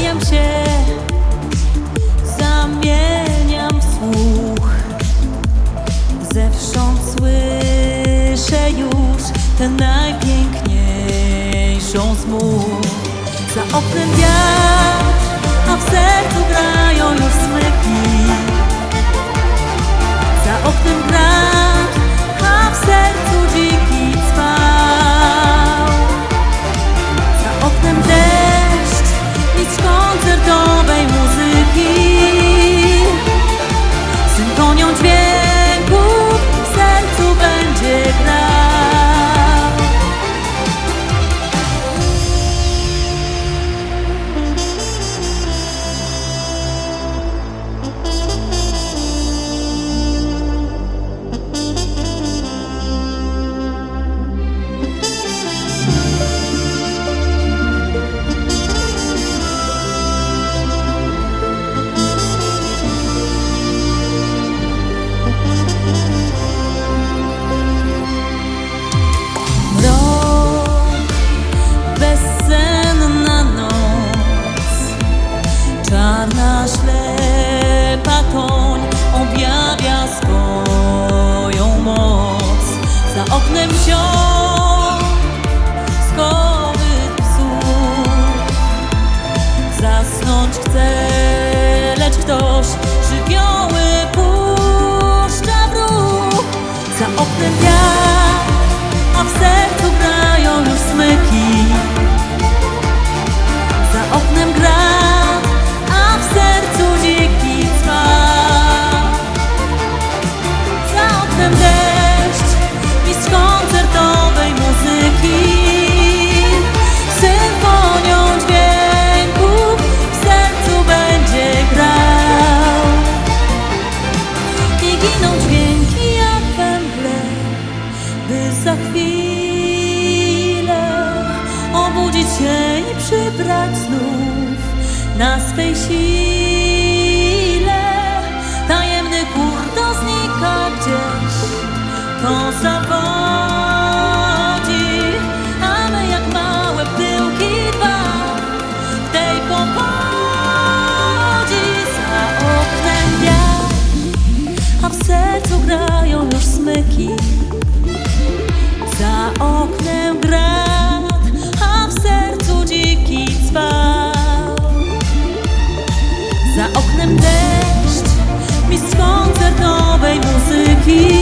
Kłaniam się, zamieniam w słuch. Zewsząd słyszę już tę najpiękniejszą z mów. Za oknem wiatr, a w sercu grają już smyki. Za oknem grad, a w sercu dziki cwał. Za oknem deszcz, mistrz koncertowej muzyki. Symfonią dźwięków w sercu będzie grał. Czarna ślepa toń objawia swoją moc. Za oknem wsiąk skowych psów. Zasnąć chce, lecz ktoś żywioły puszcza w ruch. Za oknem wiatr, a w sercu grają już smyki. Za oknem grad, a w sercu dziki cwał. Za oknem deszcz, mistrz koncertowej muzyki. Symfonią dźwięków w sercu będzie grał. I giną dźwięki jak we mgle, by za chwilę obudzić się i przybrać znów na swej sile. Tajemny chór to znika gdzieś, to zawodzi, a my jak małe pyłki dwa w tej powodzi. Za oknem wiatr, a w sercu grają już smyki. Za oknem grad, a w sercu dziki cwał. Za oknem deszcz, mistrz koncertowej muzyki.